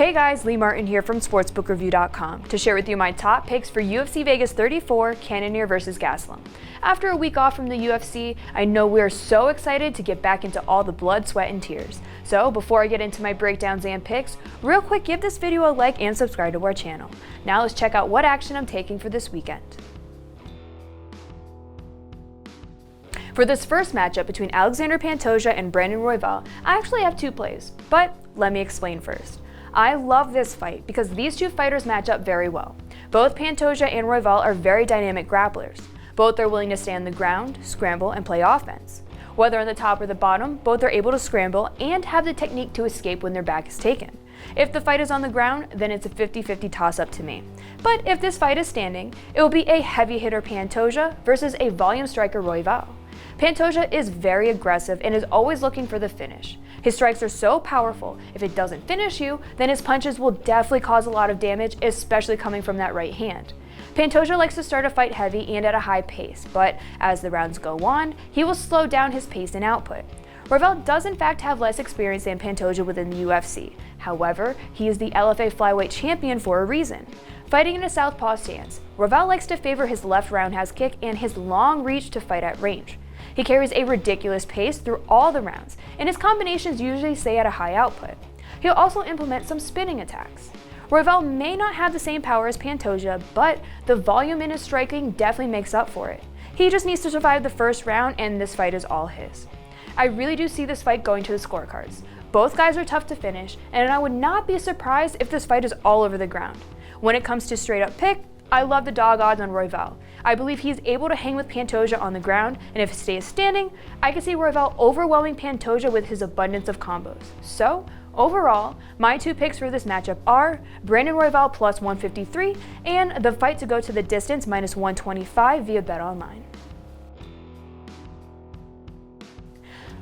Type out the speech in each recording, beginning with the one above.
Hey guys, Lee Martin here from sportsbookreview.com to share with you my top picks for UFC Vegas 34, Cannonier vs. Gastelum. After a week off from the UFC, I know we are so excited to get back into all the blood, sweat, and tears. So before I get into my breakdowns and picks, real quick give this video a like and subscribe to our channel. Now let's check out what action I'm taking for this weekend. For this first matchup between Alexandre Pantoja and Brandon Royval, I actually have two plays, but let me explain first. I love this fight because these two fighters match up very well. Both Pantoja and Royval are very dynamic grapplers. Both are willing to stay on the ground, scramble, and play offense. Whether on the top or the bottom, both are able to scramble and have the technique to escape when their back is taken. If the fight is on the ground, then it's a 50-50 toss-up to me. But if this fight is standing, it will be a heavy hitter Pantoja versus a volume striker Royval. Pantoja is very aggressive and is always looking for the finish. His strikes are so powerful, if it doesn't finish you, then his punches will definitely cause a lot of damage, especially coming from that right hand. Pantoja likes to start a fight heavy and at a high pace, but as the rounds go on, he will slow down his pace and output. Royval does in fact have less experience than Pantoja within the UFC. However, he is the LFA flyweight champion for a reason. Fighting in a southpaw stance, Royval likes to favor his left roundhouse kick and his long reach to fight at range. He carries a ridiculous pace through all the rounds, and his combinations usually stay at a high output. He'll also implement some spinning attacks. Royval may not have the same power as Pantoja, but the volume in his striking definitely makes up for it. He just needs to survive the first round, and this fight is all his. I really do see this fight going to the scorecards. Both guys are tough to finish, and I would not be surprised if this fight is all over the ground. When it comes to straight up pick, I love the dog odds on Royval. I believe he's able to hang with Pantoja on the ground, and if it stays standing, I can see Royval overwhelming Pantoja with his abundance of combos. So, overall, my two picks for this matchup are Brandon Royval plus 153 and the fight to go to the distance minus 125 via BetOnline.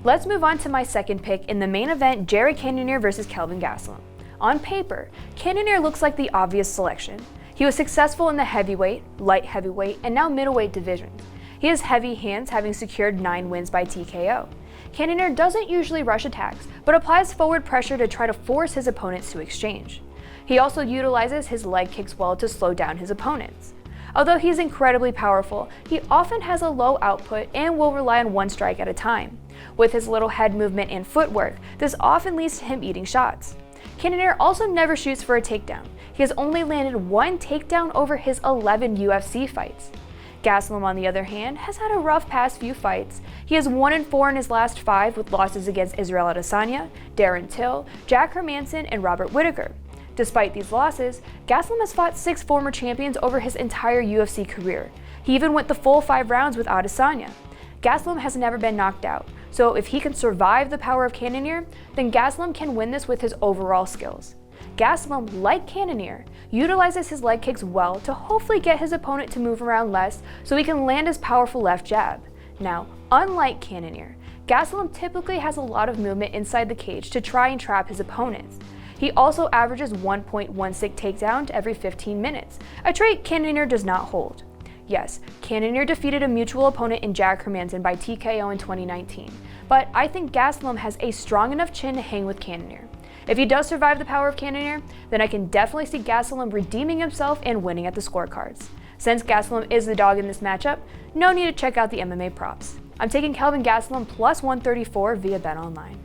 Let's move on to my second pick in the main event, Jared Cannonier vs. Kelvin Gastelum. On paper, Cannonier looks like the obvious selection. He was successful in the heavyweight, light heavyweight, and now middleweight divisions. He has heavy hands, having secured 9 wins by TKO. Cannonier doesn't usually rush attacks, but applies forward pressure to try to force his opponents to exchange. He also utilizes his leg kicks well to slow down his opponents. Although he's incredibly powerful, he often has a low output and will rely on one strike at a time. With his little head movement and footwork, this often leads to him eating shots. Cannonier also never shoots for a takedown. He has only landed 1 takedown over his 11 UFC fights. Gastelum, on the other hand, has had a rough past few fights. He is 1-4 in his last 5 with losses against Israel Adesanya, Darren Till, Jack Hermanson, and Robert Whittaker. Despite these losses, Gastelum has fought 6 former champions over his entire UFC career. He even went the full 5 rounds with Adesanya. Gastelum has never been knocked out, so if he can survive the power of Cannonier, then Gastelum can win this with his overall skills. Gastelum, like Cannonier, utilizes his leg kicks well to hopefully get his opponent to move around less so he can land his powerful left jab. Now, unlike Cannonier, Gastelum typically has a lot of movement inside the cage to try and trap his opponents. He also averages 1.16 takedowns every 15 minutes, a trait Cannonier does not hold. Yes, Cannonier defeated a mutual opponent in Jack Hermanson by TKO in 2019, but I think Gastelum has a strong enough chin to hang with Cannonier. If he does survive the power of Cannonier, then I can definitely see Gastelum redeeming himself and winning at the scorecards. Since Gastelum is the dog in this matchup, no need to check out the MMA props. I'm taking Kelvin Gastelum plus 134 via BetOnline.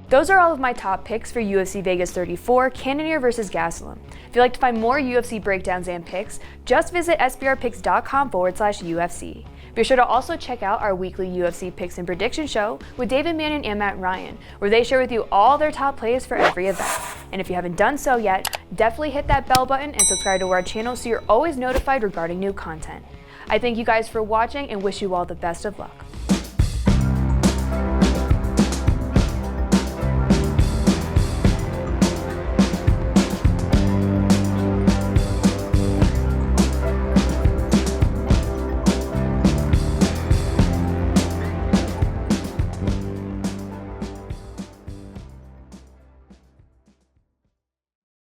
Those are all of my top picks for UFC Vegas 34, Cannonier vs. Gastelum. If you'd like to find more UFC breakdowns and picks, just visit sbrpicks.com/UFC. Be sure to also check out our weekly UFC picks and prediction show with David Manning and Matt Ryan, where they share with you all their top plays for every event. And if you haven't done so yet, definitely hit that bell button and subscribe to our channel so you're always notified regarding new content. I thank you guys for watching and wish you all the best of luck.